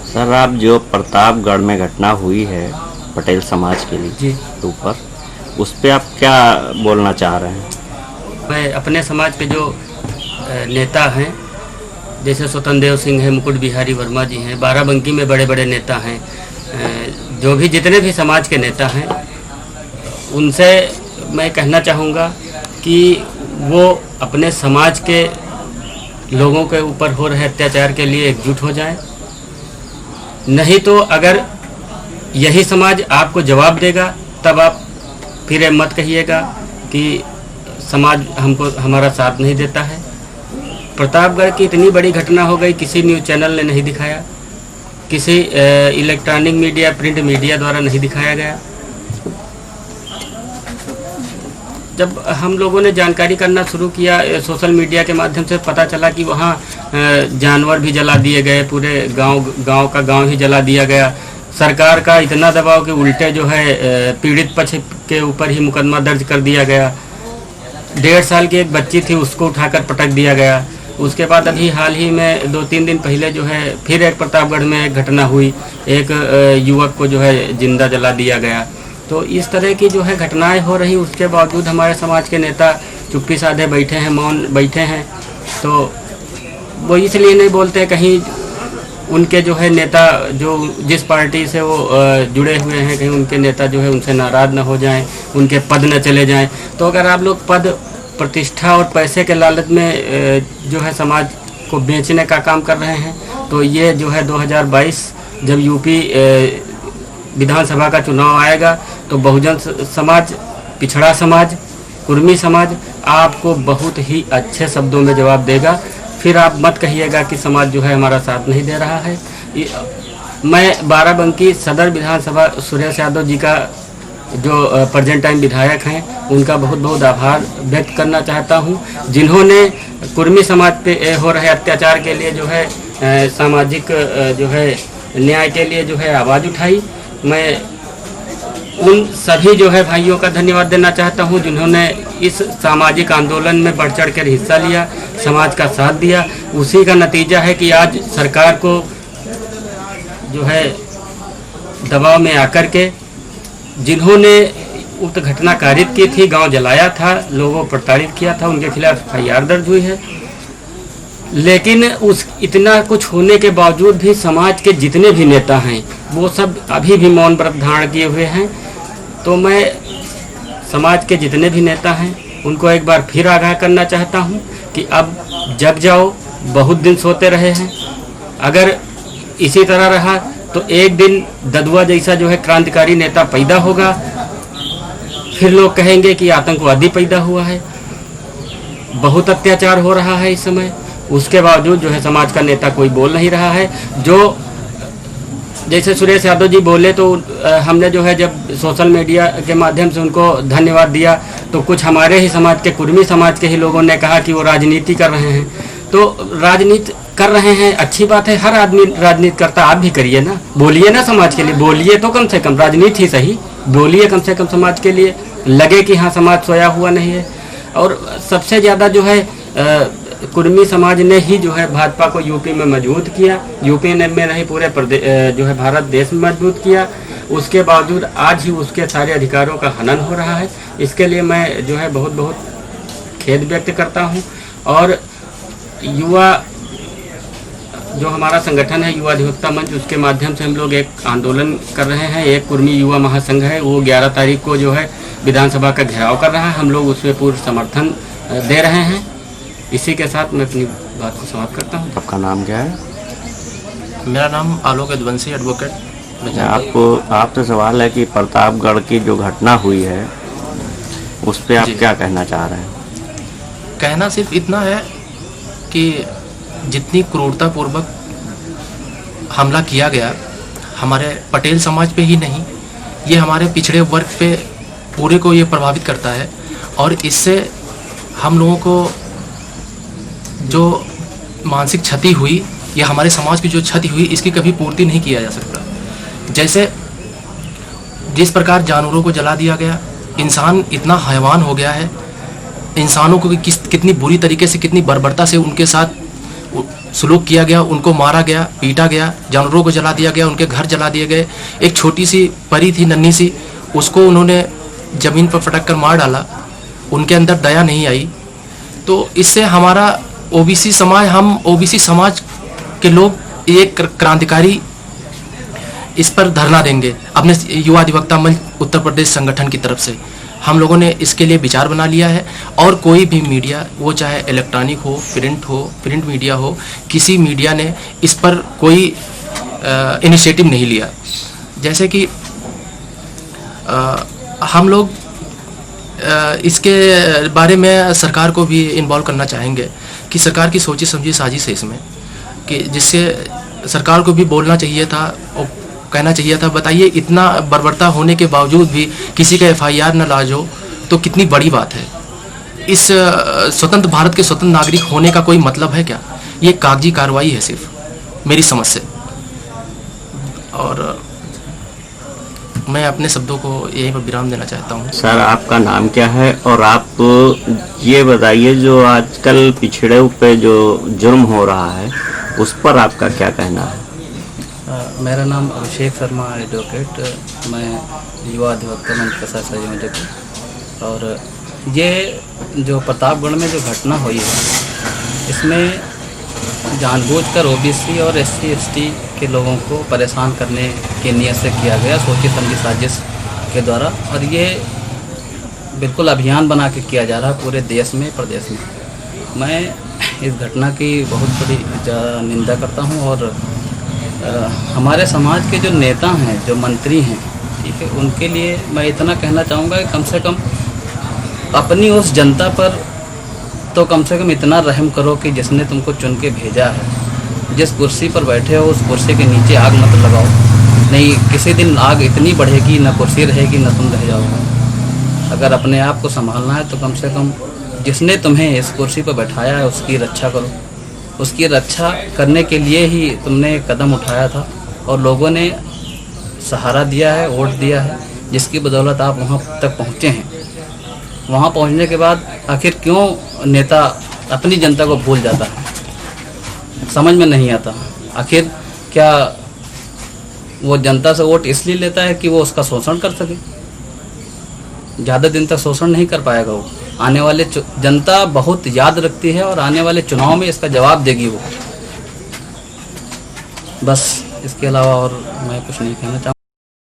Sir, आप जो प्रतापगढ़ में घटना हुई है पटेल समाज के लिए जी, ऊपर, उस पे आप क्या बोलना चाह रहे हैं? मैं अपने समाज के जो नेता हैं, जैसे स्वतंत्र देव सिंह हैं, मुकुट बिहारी वर्मा जी हैं, बाराबंकी में बड़े बड़े नेता हैं, जो भी जितने भी समाज के नेता हैं, उनसे मैं कहना चाहूँगा कि वो अपने समाज के लोगों के ऊपर हो रहे अत्याचार के लिए एकजुट हो जाएं। नहीं तो अगर यही समाज आपको जवाब देगा तब आप फिर ये मत कहिएगा कि समाज हमको हमारा साथ नहीं देता है। प्रतापगढ़ की इतनी बड़ी घटना हो गई, किसी न्यूज़ चैनल ने नहीं दिखाया, किसी इलेक्ट्रॉनिक मीडिया, प्रिंट मीडिया द्वारा नहीं दिखाया गया। जब हम लोगों ने जानकारी करना शुरू किया, सोशल मीडिया के माध्यम से पता चला कि वहाँ जानवर भी जला दिए गए, पूरे गांव का गांव ही जला दिया गया। सरकार का इतना दबाव कि उल्टे जो है पीड़ित पक्ष के ऊपर ही मुकदमा दर्ज कर दिया गया। 1.5 साल की एक बच्ची थी, उसको उठाकर पटक दिया गया। उसके बाद अभी हाल ही में 2-3 दिन पहले जो है फिर एक प्रतापगढ़ में एक घटना हुई, एक युवक को जो है जिंदा जला दिया गया। तो इस तरह की जो है घटनाएं हो रही, उसके बावजूद हमारे समाज के नेता चुप्पी साधे बैठे हैं, मौन बैठे हैं। तो वो इसलिए नहीं बोलते, कहीं उनके जो है नेता जो जिस पार्टी से वो जुड़े हुए हैं, कहीं उनके नेता जो है उनसे नाराज़ न हो जाएं, उनके पद न चले जाएं। तो अगर आप लोग पद, प्रतिष्ठा और पैसे के लालच में जो है समाज को बेचने का काम कर रहे हैं, तो ये जो है 2022 जब यूपी विधानसभा का चुनाव आएगा तो बहुजन समाज, पिछड़ा समाज, कुर्मी समाज आपको बहुत ही अच्छे शब्दों में जवाब देगा। फिर आप मत कहिएगा कि समाज जो है हमारा साथ नहीं दे रहा है। मैं बाराबंकी सदर विधानसभा सुरेश यादव जी का जो प्रेजेंट टाइम विधायक हैं, उनका बहुत बहुत आभार व्यक्त करना चाहता हूं, जिन्होंने कुर्मी समाज पे हो रहे अत्याचार के लिए जो है सामाजिक जो है न्याय के लिए जो है आवाज़ उठाई। मैं उन सभी जो है भाइयों का धन्यवाद देना चाहता हूं, जिन्होंने इस सामाजिक आंदोलन में बढ़ चढ़ कर हिस्सा लिया, समाज का साथ दिया। उसी का नतीजा है कि आज सरकार को जो है दबाव में आकर के जिन्होंने उक्त घटना कारित की थी, गांव जलाया था, लोगों को प्रताड़ित किया था, उनके खिलाफ FIR दर्ज हुई है। लेकिन उस इतना कुछ होने के बावजूद भी समाज के जितने भी नेता हैं वो सब अभी भी मौन व्रत धारण किए हुए हैं। तो मैं समाज के जितने भी नेता हैं उनको एक बार फिर आगाह करना चाहता हूं कि अब जग जाओ, बहुत दिन सोते रहे हैं। अगर इसी तरह रहा तो एक दिन ददुआ जैसा जो है क्रांतिकारी नेता पैदा होगा, फिर लोग कहेंगे कि आतंकवादी पैदा हुआ है। बहुत अत्याचार हो रहा है इस समय, उसके बावजूद जो है समाज का नेता कोई बोल नहीं रहा है। जो जैसे सुरेश यादव जी बोले तो हमने जो है जब सोशल मीडिया के माध्यम से उनको धन्यवाद दिया तो कुछ हमारे ही समाज के, कुर्मी समाज के ही लोगों ने कहा कि वो राजनीति कर रहे हैं। तो राजनीति कर रहे हैं, अच्छी बात है, हर आदमी राजनीति करता, आप भी करिए ना, बोलिए ना समाज के लिए, बोलिए तो कम से कम, राजनीति ही सही, बोलिए कम से कम समाज के लिए, लगे कि हाँ समाज सोया हुआ नहीं है। और सबसे ज़्यादा जो है कुर्मी समाज ने ही जो है भाजपा को यूपी में मजबूत किया, यूपी में नहीं पूरे जो है भारत देश में मजबूत किया। उसके बावजूद आज ही उसके सारे अधिकारों का हनन हो रहा है। इसके लिए मैं जो है बहुत बहुत खेद व्यक्त करता हूं। और युवा जो हमारा संगठन है युवा अधिवक्ता मंच, उसके माध्यम से हम लोग एक आंदोलन कर रहे हैं। एक कुर्मी युवा महासंघ है, वो 11 तारीख को जो है विधानसभा का घेराव कर रहा है। हम लोग उसमें पूर्ण समर्थन दे रहे हैं। इसी के साथ मैं अपनी बात को समाप्त करता हूँ। आपका नाम क्या है? मेरा नाम आलोक यदुवंशी, एडवोकेट। आपसे सवाल है कि प्रतापगढ़ की जो घटना हुई है उस पर आप क्या कहना चाह रहे हैं? कहना सिर्फ इतना है कि जितनी क्रूरतापूर्वक हमला किया गया हमारे पटेल समाज पे ही नहीं, ये हमारे पिछड़े वर्ग पे पूरे को ये प्रभावित करता है। और इससे हम लोगों को जो मानसिक क्षति हुई या हमारे समाज की जो क्षति हुई, इसकी कभी पूर्ति नहीं किया जा सकता। जैसे जिस प्रकार जानवरों को जला दिया गया, इंसान इतना हैवान हो गया है, इंसानों को कितनी बुरी तरीके से, कितनी बर्बरता से उनके साथ सुलूक किया गया, उनको मारा गया, पीटा गया, जानवरों को जला दिया गया, उनके घर जला दिए गए। एक छोटी सी परी थी नन्ही सी, उसको उन्होंने ज़मीन पर फटक कर मार डाला। उनके अंदर दया नहीं आई। तो इससे हमारा ओबीसी समाज, हम ओबीसी समाज के लोग एक क्रांतिकारी इस पर धरना देंगे अपने युवा अधिवक्ता मंच उत्तर प्रदेश संगठन की तरफ से। हम लोगों ने इसके लिए विचार बना लिया है और कोई भी मीडिया, वो चाहे इलेक्ट्रॉनिक हो, प्रिंट मीडिया हो, किसी मीडिया ने इस पर कोई इनिशिएटिव नहीं लिया। जैसे कि हम लोग इसके बारे में सरकार को भी इन्वॉल्व करना चाहेंगे कि सरकार की सोची समझी साजिश है इसमें, कि जिससे सरकार को भी बोलना चाहिए था और कहना चाहिए था, बताइए इतना बर्बरता होने के बावजूद भी किसी का एफआईआर न लॉन्च हो तो कितनी बड़ी बात है। इस स्वतंत्र भारत के स्वतंत्र नागरिक होने का कोई मतलब है क्या? ये कागजी कार्रवाई है सिर्फ, मेरी समझ से। और मैं अपने शब्दों को यहीं पर विराम देना चाहता हूँ। सर, आपका नाम क्या है और आप ये बताइए जो आजकल पिछड़े पे जो जुर्म हो रहा है उस पर आपका क्या कहना है? मेरा नाम अभिषेक शर्मा एडवोकेट, मैं युवा अधिवक्ता मंच प्रसाद सजी। और ये जो प्रतापगढ़ में जो घटना हुई है, इसमें जानबूझकर ओबीसी और एससी एसटी के लोगों को परेशान करने की नीयत से किया गया, सोची समझी साजिश के द्वारा। और ये बिल्कुल अभियान बना के किया जा रहा है पूरे देश में, प्रदेश में। मैं इस घटना की बहुत बड़ी निंदा करता हूँ। और हमारे समाज के जो नेता हैं, जो मंत्री हैं, ठीक है, उनके लिए मैं इतना कहना चाहूँगा कि कम से कम अपनी उस जनता पर तो कम से कम इतना रहम करो कि जिसने तुमको चुन के भेजा है। जिस कुर्सी पर बैठे हो उस कुर्सी के नीचे आग मत लगाओ, नहीं किसी दिन आग इतनी बढ़ेगी, ना कुर्सी रहेगी, ना तुम रह जाओगे। अगर अपने आप को संभालना है तो कम से कम जिसने तुम्हें इस कुर्सी पर बैठाया है उसकी रक्षा करो। उसकी रक्षा करने के लिए ही तुमने कदम उठाया था और लोगों ने सहारा दिया है, वोट दिया है, जिसकी बदौलत आप वहाँ तक पहुँचे हैं। वहाँ पहुँचने के बाद आखिर क्यों नेता अपनी जनता को भूल जाता है, समझ में नहीं आता। आखिर क्या वो जनता से वोट इसलिए लेता है कि वो उसका शोषण कर सके? ज़्यादा दिन तक शोषण नहीं कर पाएगा वो। आने वाले जनता बहुत याद रखती है और आने वाले चुनाव में इसका जवाब देगी वो। बस इसके अलावा और मैं कुछ नहीं कहना चाहूँगा।